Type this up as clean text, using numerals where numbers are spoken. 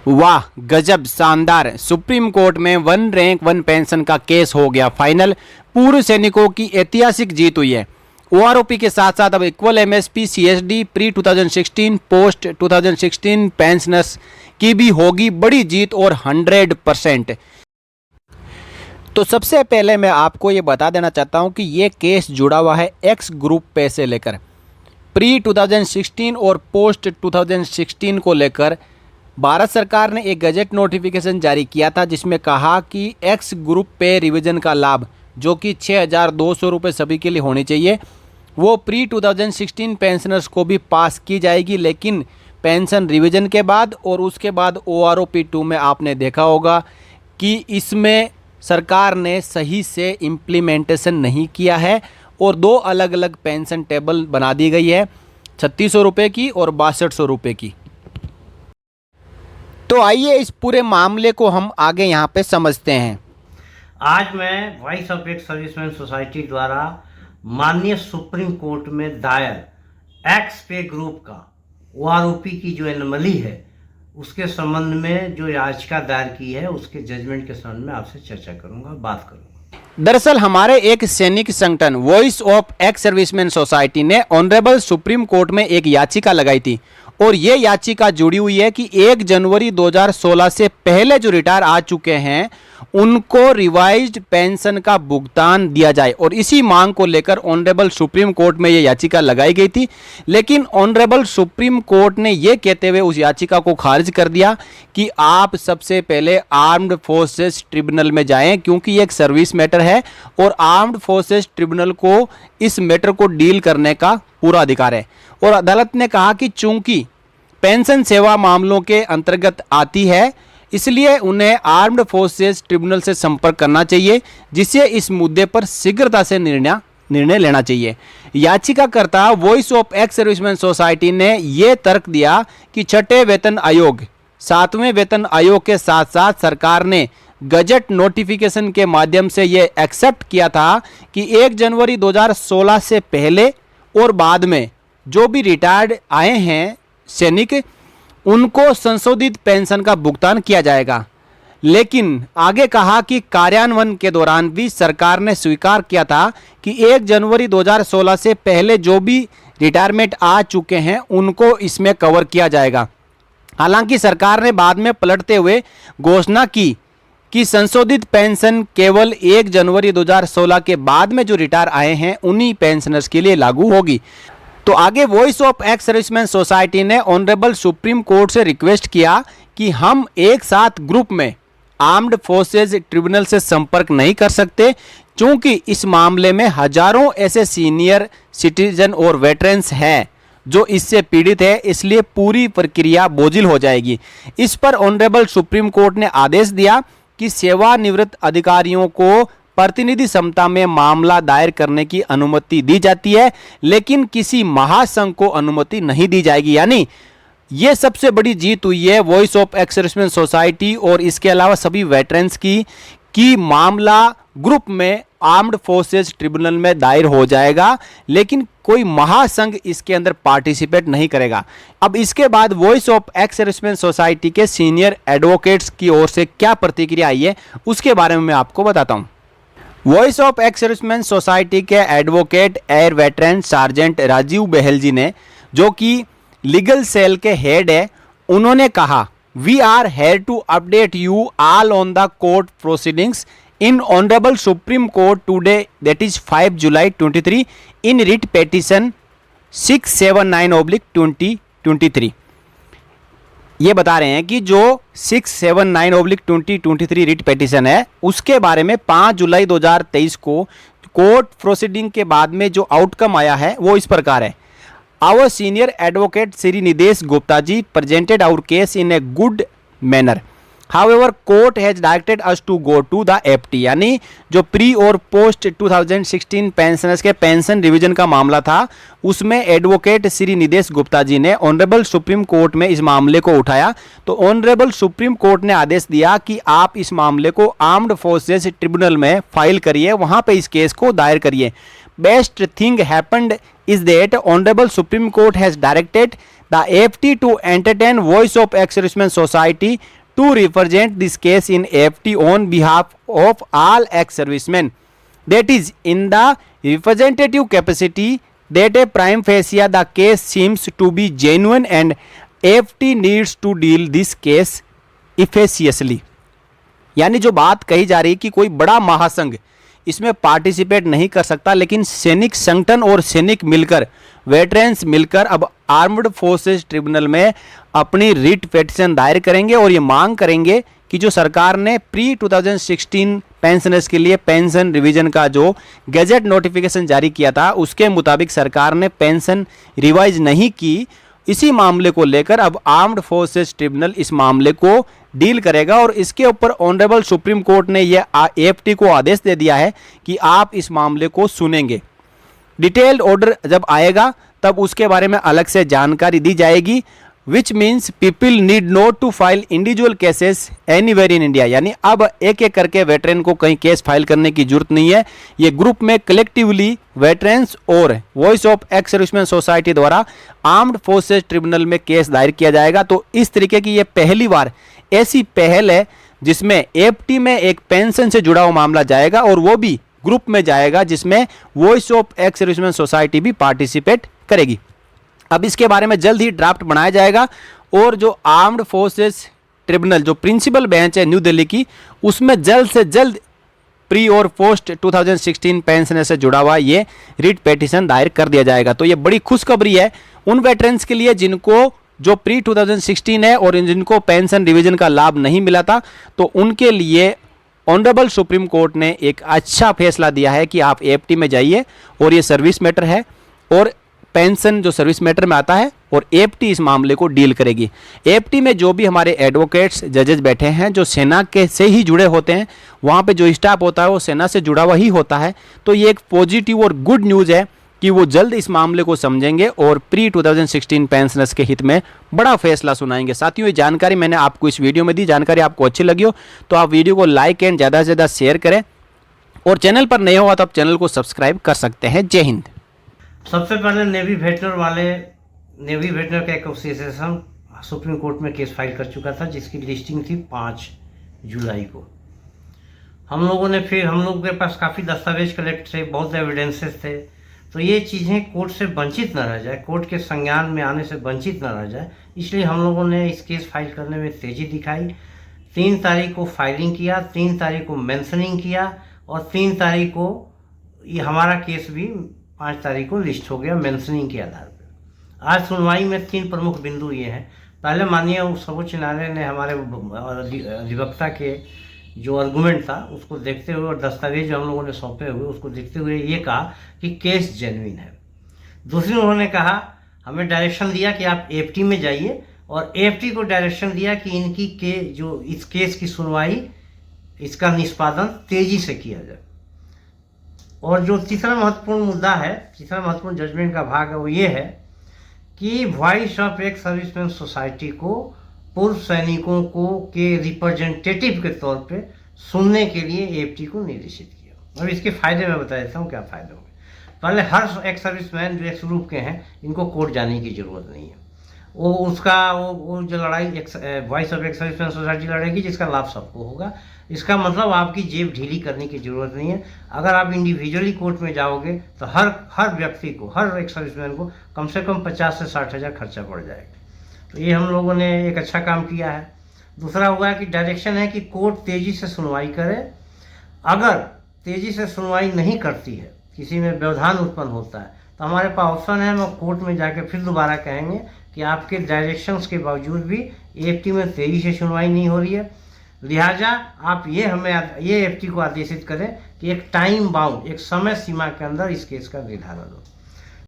वाह गजब शानदार। सुप्रीम कोर्ट में वन रैंक वन पेंशन का केस हो गया फाइनल। पूर्व सैनिकों की ऐतिहासिक जीत हुई है। ओआरओपी के साथ साथ अब equal MSP, CSD, pre 2016, post 2016 pensioners की भी होगी बड़ी जीत और 100%। तो सबसे पहले मैं आपको ये बता देना चाहता हूँ कि ये केस जुड़ा हुआ है एक्स ग्रुप पे से लेकर प्री 2016 और पोस्ट 2016 को लेकर भारत सरकार ने एक गजट नोटिफिकेशन जारी किया था, जिसमें कहा कि एक्स ग्रुप पे रिवीजन का लाभ जो कि 6,200 रुपये सभी के लिए होनी चाहिए, वो प्री 2016 पेंशनर्स को भी पास की जाएगी। लेकिन पेंशन रिवीजन के बाद और उसके बाद OROP 2 में आपने देखा होगा कि इसमें सरकार ने सही से इम्प्लीमेंटेशन नहीं किया है और दो अलग अलग पेंशन टेबल बना दी गई है, 3600 रुपये की और 6200 रुपये की। तो आइए इस पूरे मामले को हम आगे यहाँ पे समझते हैं। आज मैं वॉइस ऑफ एक सर्विसमैन सोसाइटी द्वारा माननीय सुप्रीम कोर्ट में दायर एक्स पे ग्रुप का OROP की जो एनमली है उसके संबंध में जो याचिका दायर की है उसके जजमेंट के संबंध में आपसे चर्चा करूंगा, बात करूंगा। दरअसल हमारे एक सैनिक संगठन voice of ex serviceman society ने ऑनरेबल सुप्रीम कोर्ट में एक याचिका लगाई थी और ये याचिका जुड़ी हुई है कि 1 जनवरी 2016 से पहले जो रिटायर आ चुके हैं उनको रिवाइज्ड पेंशन का भुगतान दिया जाए, और इसी मांग को लेकर ऑनरेबल सुप्रीम कोर्ट में ये याचिका लगाई गई थी। लेकिन ऑनरेबल सुप्रीम कोर्ट ने ये कहते हुए उस याचिका को खारिज कर दिया कि आप सबसे पहले आर्म्ड फोर्सेस ट्रिब्यूनल में जाएं, क्योंकि ये एक सर्विस मैटर है और आर्म्ड फोर्सेस ट्रिब्यूनल को इस मैटर को डील करने का पूरा अधिकार है। और अदालत ने कहा कि चूंकि पेंशन सेवा मामलों के अंतर्गत आती है इसलिए उन्हें आर्म्ड फोर्सेस ट्रिब्यूनल से संपर्क करना चाहिए, जिससे इस मुद्दे पर शीघ्रता से निर्णय लेना चाहिए। याचिकाकर्ता voice of ex serviceman society ने यह तर्क दिया कि छठे वेतन आयोग, 7वें वेतन आयोग के साथ साथ सरकार ने गजट नोटिफिकेशन के माध्यम से यह एक्सेप्ट किया था कि 1 जनवरी 2016 से पहले और बाद में जो भी रिटायर्ड आए हैं सैनिक, उनको संशोधित पेंशन का भुगतान किया जाएगा। लेकिन आगे कहा कि कार्यान्वयन के दौरान भी सरकार ने स्वीकार किया था कि 1 जनवरी 2016 से पहले जो भी रिटायरमेंट आ चुके हैं उनको इसमें कवर किया जाएगा। हालांकि सरकार ने बाद में पलटते हुए घोषणा की कि संशोधित पेंशन केवल 1 जनवरी 2016 के बाद में जो रिटायर आए हैं उन्हीं पेंशनर्स के लिए लागू होगी। तो आगे voice of ex serviceman society ने ऑनरेबल सुप्रीम कोर्ट से रिक्वेस्ट किया कि हम एक साथ ग्रुप में आर्म्ड फोर्सेस ट्रिब्यूनल से संपर्क नहीं कर सकते, क्योंकि इस मामले में हजारों ऐसे सीनियर सिटीजन और वेटरन्स हैं जो इससे पीड़ित है, इसलिए पूरी प्रक्रिया बोझिल हो जाएगी। इस पर ऑनरेबल सुप्रीम कोर्ट ने आदेश दिया कि सेवानिवृत्त अधिकारियों को प्रतिनिधि क्षमता में मामला दायर करने की अनुमति दी जाती है, लेकिन किसी महासंघ को अनुमति नहीं दी जाएगी। यानी ये सबसे बड़ी जीत हुई है voice of ex serviceman society और इसके अलावा सभी वेटरन्स की मामला ग्रुप में आर्म्ड फोर्सेस ट्रिब्यूनल में दायर हो जाएगा, लेकिन कोई महासंघ इसके अंदर पार्टिसिपेट नहीं करेगा। अब इसके बाद voice of ex serviceman society के सीनियर एडवोकेट्स की ओर से क्या प्रतिक्रिया आई है उसके बारे में मैं आपको बताता हूँ। Voice of ex serviceman society के advocate air veteran sergeant Rajeev Bahl ji ने, जो कि लीगल सेल के हेड है, उन्होंने कहा, we are here to update you all on the court proceedings in honourable Supreme Court today, that is 5 July 23 in writ petition 679/2023। ये बता रहे हैं कि जो 679/2023 रिट पेटिशन है उसके बारे में 5 जुलाई 2023 को कोर्ट प्रोसीडिंग के बाद में जो आउटकम आया है वो इस प्रकार है। Our senior advocate Shri Nidesh Gupta ji presented our case in a good manner, however court has directed us to go to the FT। यानी जो प्री और पोस्ट 2016 पेंशनर्स के पेंशन रिवीजन का मामला था उसमें एडवोकेट श्री निदेश गुप्ता जी ने ऑनरेबल सुप्रीम कोर्ट में इस मामले को उठाया। तो ऑनरेबल सुप्रीम कोर्ट ने आदेश दिया कि आप इस मामले को आर्म्ड फोर्सेस ट्रिब्यूनल में फाइल करिए, वहां पे इस केस को दायर करिए। Best thing happened is that Honorable Supreme Court has directed the AFT to entertain voice of ex-servicemen society to represent this case in AFT on behalf of all ex-servicemen, that is in the representative capacity, that a prime facie the case seems to be genuine and AFT needs to deal this case efficaciously। यानी जो बात कही जा रही है कि कोई बड़ा महासंघ इसमें पार्टिसिपेट नहीं कर सकता, लेकिन सैनिक संगठन और सैनिक मिलकर, वेटरन्स मिलकर अब आर्म्ड फोर्सेस ट्रिब्यूनल में अपनी रिट पिटीशन दायर करेंगे और ये मांग करेंगे कि जो सरकार ने प्री 2016 पेंशनर्स के लिए पेंशन रिवीजन का जो गैजेट नोटिफिकेशन जारी किया था उसके मुताबिक सरकार ने पेंशन रिवाइज नहीं की। इसी मामले को लेकर अब आर्म्ड फोर्सेस ट्रिब्यूनल इस मामले को डील करेगा और इसके ऊपर ऑनरेबल सुप्रीम कोर्ट ने यह AFT को आदेश दे दिया है कि आप इस मामले को सुनेंगे। डिटेल्ड ऑर्डर जब आएगा तब उसके बारे में अलग से जानकारी दी जाएगी, which means people need not to file individual cases anywhere in India. यानी अब एक एक करके वेटरन को कहीं केस फाइल करने की जरूरत नहीं है, ये ग्रुप में कलेक्टिवली वेटरन्स और voice of ex serviceman society द्वारा आर्म्ड फोर्सेस ट्रिब्यूनल में केस दायर किया जाएगा। तो इस तरीके की ये पहली बार ऐसी पहल है जिसमें AFT में एक पेंशन से जुड़ा हुआ मामला जाएगा और वो भी ग्रुप में जाएगा जिसमें voice of ex serviceman society भी पार्टिसिपेट करेगी। अब इसके बारे में जल्द ही ड्राफ्ट बनाया जाएगा और जो आर्म्ड फोर्सेस ट्रिब्यूनल जो प्रिंसिपल बेंच है न्यू दिल्ली की, उसमें जल्द से जल्द प्री और पोस्ट 2016 पेंशन से जुड़ा हुआ ये रिट पिटीशन दायर कर दिया जाएगा। तो ये बड़ी खुशखबरी है उन वेटरन्स के लिए जिनको जो प्री 2016 है और जिनको पेंशन रिवीजन का लाभ नहीं मिला था, तो उनके लिए ऑनरेबल सुप्रीम कोर्ट ने एक अच्छा फैसला दिया है कि आप AFT में जाइए और ये सर्विस मैटर है और पेंशन जो सर्विस मैटर में आता है और AFT इस मामले को डील करेगी। AFT में जो भी हमारे एडवोकेट्स जजेस बैठे हैं जो सेना के से ही जुड़े होते हैं, वहाँ पे जो स्टाफ होता है वो सेना से जुड़ा हुआ ही होता है। तो ये एक पॉजिटिव और गुड न्यूज़ है कि वो जल्द इस मामले को समझेंगे और प्री 2016 पेंशनर्स के हित में बड़ा फैसला सुनाएंगे। साथियों, ये जानकारी मैंने आपको इस वीडियो में दी। जानकारी आपको अच्छी लगी हो तो आप वीडियो को लाइक एंड ज़्यादा से ज़्यादा शेयर करें और चैनल पर नए हो तो आप चैनल को सब्सक्राइब कर सकते हैं। जय हिंद। सबसे पहले नेवी वेटनर का एक एसोसिएशन सुप्रीम कोर्ट में केस फाइल कर चुका था जिसकी लिस्टिंग थी 5 जुलाई को। हम लोगों के पास काफ़ी दस्तावेज कलेक्ट थे, बहुत एविडेंसेस थे, तो ये चीज़ें कोर्ट से वंचित न रह जाए, कोर्ट के संज्ञान में आने से वंचित न रह जाए, इसलिए हम लोगों ने इस केस फाइल करने में तेज़ी दिखाई। 3 तारीख को फाइलिंग किया, 3 तारीख को मेंशनिंग किया और 3 तारीख को ये हमारा केस भी 5 तारीख को लिस्ट हो गया मेंशनिंग के आधार पर। आज सुनवाई में 3 प्रमुख बिंदु ये हैं। पहले माननीय सर्वोच्च न्यायालय ने हमारे अधिवक्ता के जो आर्गूमेंट था उसको देखते हुए और दस्तावेज जो हम लोगों ने सौंपे हुए उसको देखते हुए ये कहा कि केस जेन्युइन है। दूसरी उन्होंने कहा, हमें डायरेक्शन दिया कि आप AFT में जाइए और AFT को डायरेक्शन दिया कि इनकी जो इस केस की सुनवाई, इसका निष्पादन तेजी से किया जाए। और जो तीसरा महत्वपूर्ण मुद्दा है, तीसरा महत्वपूर्ण जजमेंट का भाग है, वो ये है कि voice of ex serviceman society को पूर्व सैनिकों को के रिप्रेजेंटेटिव के तौर पे सुनने के लिए AFT को निर्देशित किया। अब इसके फायदे मैं बता देता हूँ क्या फ़ायदे होंगे। पहले हर एक्स सर्विसमैन जो एक्स ग्रुप के हैं इनको कोर्ट जाने की ज़रूरत नहीं है। वो जो लड़ाई voice of ex serviceman society लड़ेगी जिसका लाभ सबको होगा। इसका मतलब आपकी जेब ढीली करने की ज़रूरत नहीं है। अगर आप इंडिविजुअली कोर्ट में जाओगे तो हर व्यक्ति को, हर एक सर्विसमैन को कम से कम 50 से 60 हज़ार खर्चा पड़ जाएगा। तो ये हम लोगों ने एक अच्छा काम किया है। दूसरा हुआ कि डायरेक्शन है कि कोर्ट तेज़ी से सुनवाई करे। अगर तेज़ी से सुनवाई नहीं करती है, किसी में व्यवधान उत्पन्न होता है, तो हमारे पास ऑप्शन है, हम कोर्ट में जाके फिर दोबारा कहेंगे कि आपके डायरेक्शंस के बावजूद भी AFT में तेज़ी से सुनवाई नहीं हो रही है, लिहाजा आप ये AFT को आदेशित करें कि एक टाइम बाउंड, एक समय सीमा के अंदर इस केस का निर्धारण हो।